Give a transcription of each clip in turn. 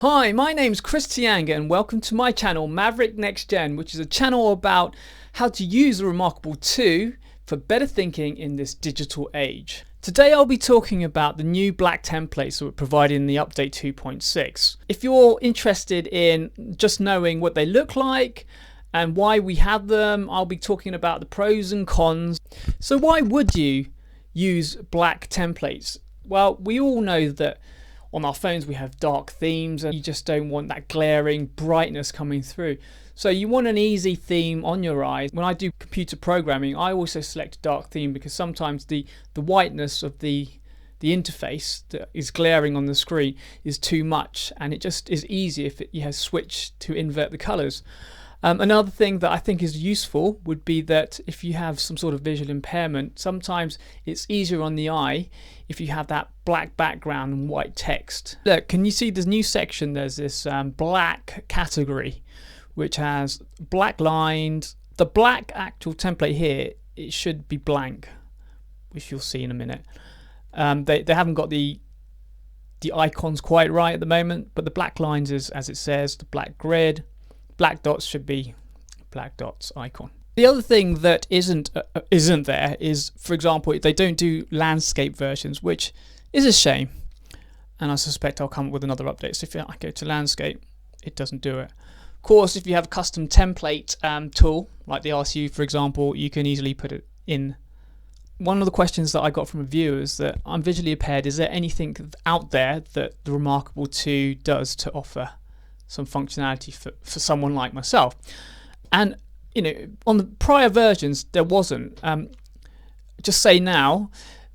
Hi, my name's Chris Tianga and welcome to my channel Maverick Next Gen, which is a channel about how to use the Remarkable 2 for better thinking in this digital age. Today I'll be talking about the new black templates that were provided in the update 2.6. If you're interested in just knowing what they look like and why we have them, I'll be talking about the pros and cons. So why would you use black templates? Well, we all know that on our phones we have dark themes and you just don't want that glaring brightness coming through. So you want an easy theme on your eyes. When I do computer programming, I also select a dark theme because sometimes the whiteness of the interface that is glaring on the screen is too much, and it just is easy if you have switched to invert the colors. Another thing that I think is useful would be that if you have some sort of visual impairment, sometimes it's easier on the eye if you have that black background and white text. Look, can you see this new section? There's this black category which has black lines. The black actual template here, it should be blank, which you'll see in a minute. They haven't got the icons quite right at the moment, but the black lines is as it says, the black grid. Black dots should be black dots icon. The other thing that isn't there is, for example, they don't do landscape versions, which is a shame. And I suspect I'll come up with another update. So if I go to landscape, it doesn't do it. Of course, if you have a custom template tool, like the RCU, for example, you can easily put it in. One of the questions that I got from a viewer is that I'm visually impaired. Is there anything out there that the Remarkable 2 does to offer some functionality for someone like myself? And you know, on the prior versions there wasn't. Just say now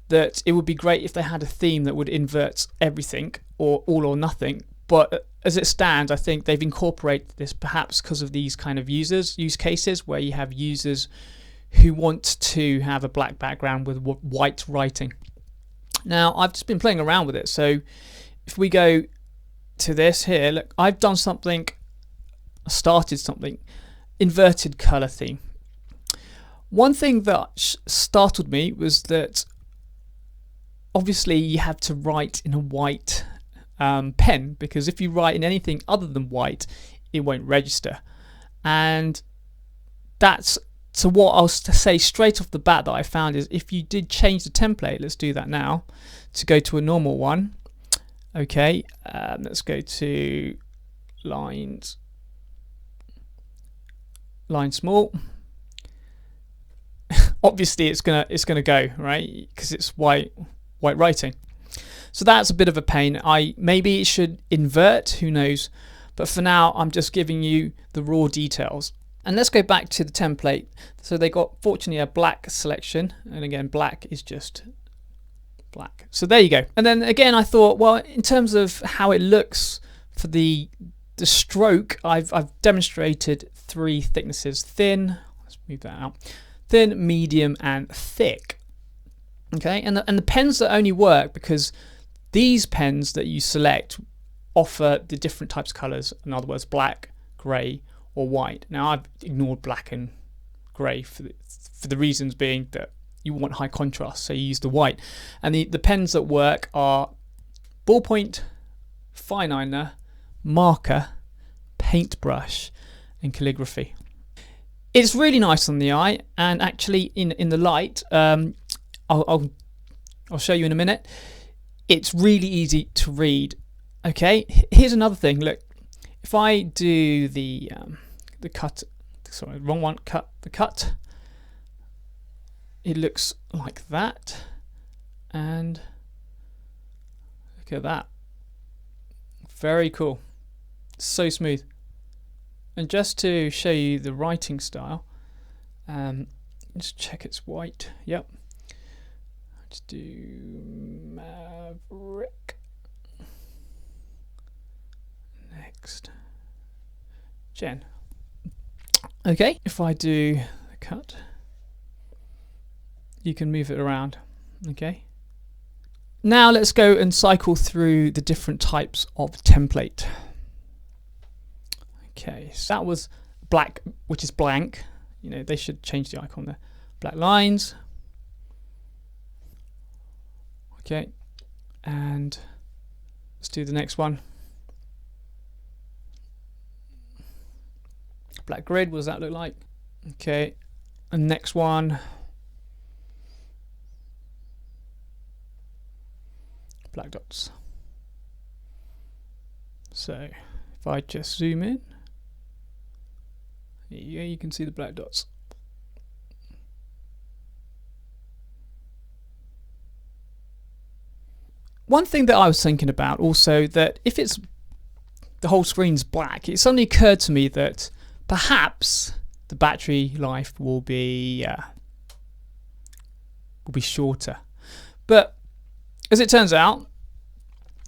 that it would be great if they had a theme that would invert everything or all or nothing, but as it stands I think they've incorporated this perhaps because of these kind of use cases where you have users who want to have a black background with white writing. Now I've just been playing around with it, so if we go to this here, look, I've done something, started something, inverted color theme. One thing that startled me was that obviously you have to write in a white pen, because if you write in anything other than white it won't register. And that's, so what I'll say straight off the bat that I found is if you did change the template, let's do that now, to go to a normal one. Okay, let's go to lines, line small. Obviously it's gonna go right because it's white writing. So that's a bit of a pain. Maybe it should invert, who knows, but for now I'm just giving you the raw details. And let's go back to the template. So they got, fortunately, a black selection, and again black is just black. So there you go. And then again I thought, well, in terms of how it looks for the stroke, I've demonstrated three thicknesses: thin, let's move that out, thin, medium and thick. Okay, and the pens that only work because these pens that you select offer the different types of colors, in other words black, grey or white. Now I've ignored black and grey for the reasons being that you want high contrast, so you use the white. And the pens that work are ballpoint, fine liner, marker, paintbrush and calligraphy. It's really nice on the eye, and actually in the light, I'll show you in a minute, it's really easy to read. Okay, here's another thing. Look, if I do the cut, sorry, wrong one, the cut, it looks like that, and look at that, very cool, so smooth. And just to show you the writing style, just check it's white. Yep, let's do Maverick. Next Gen. Okay, if I do the cut, you can move it around. Okay, now let's go and cycle through the different types of template. Okay, so that was black, which is blank. You know, they should change the icon there. Black lines. Okay, and let's do the next one. Black grid, what does that look like? Okay, and next one. Black dots. So if I just zoom in, yeah, you can see the black dots. One thing that I was thinking about also, that if it's the whole screen's black, it suddenly occurred to me that perhaps the battery life will be shorter. But as it turns out,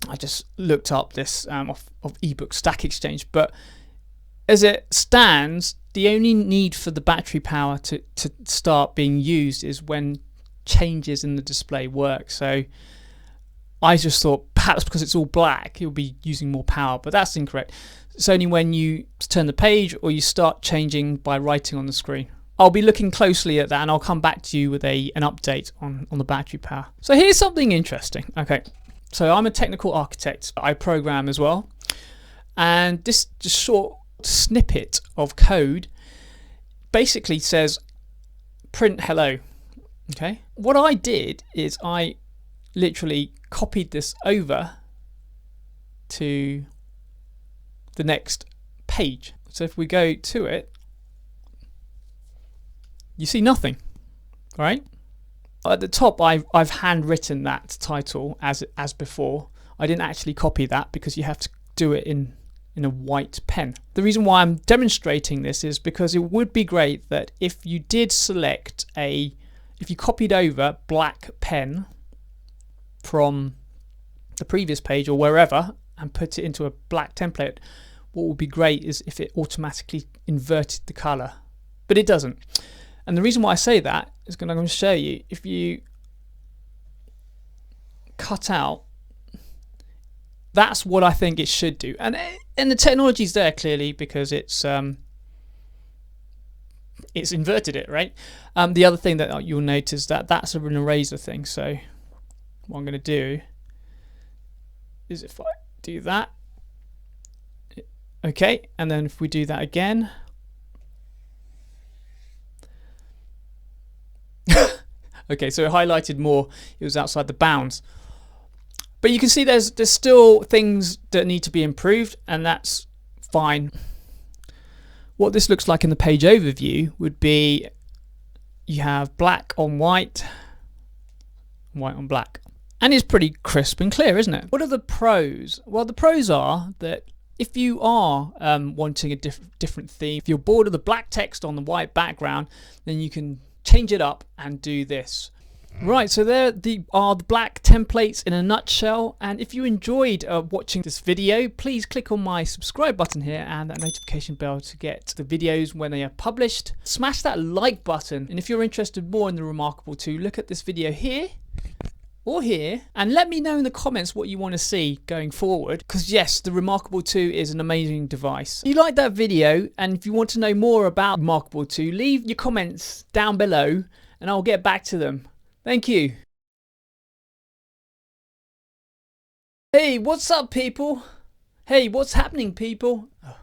I just looked up this of ebook Stack Exchange, but as it stands, the only need for the battery power to start being used is when changes in the display work. So I just thought perhaps because it's all black, it'll be using more power, but that's incorrect. It's only when you turn the page or you start changing by writing on the screen. I'll be looking closely at that, and I'll come back to you with an update on the battery power. So here's something interesting. Okay, so I'm a technical architect. I program as well. And this just short snippet of code basically says print hello. Okay, what I did is I literally copied this over to the next page. So if we go to it, you see nothing, right? At the top, I've handwritten that title as before. I didn't actually copy that because you have to do it in a white pen. The reason why I'm demonstrating this is because it would be great that if you did select if you copied over black pen from the previous page or wherever and put it into a black template, what would be great is if it automatically inverted the color, but it doesn't. And the reason why I say that is I'm going to show you. If you cut out, that's what I think it should do, and the technology's there clearly because it's inverted it, right? The other thing that you'll notice that's an eraser thing. So what I'm going to do is if I do that, okay, and then if we do that again, okay, so it highlighted more, it was outside the bounds. But you can see there's still things that need to be improved, and that's fine. What this looks like in the page overview would be you have black on white, white on black. And it's pretty crisp and clear, isn't it? What are the pros? Well, the pros are that if you are wanting a different theme, if you're bored of the black text on the white background, then you can change it up and do this. Right, so there are the black templates in a nutshell. And if you enjoyed watching this video, please click on my subscribe button here and that notification bell to get the videos when they are published. Smash that like button. And if you're interested more in the Remarkable 2, look at this video here or here and let me know in the comments what you want to see going forward, because yes, the Remarkable 2 is an amazing device. If you like that video and if you want to know more about Remarkable 2, leave your comments down below and I'll get back to them. Thank you. Hey, what's up, people? Hey, what's happening, people? Oh.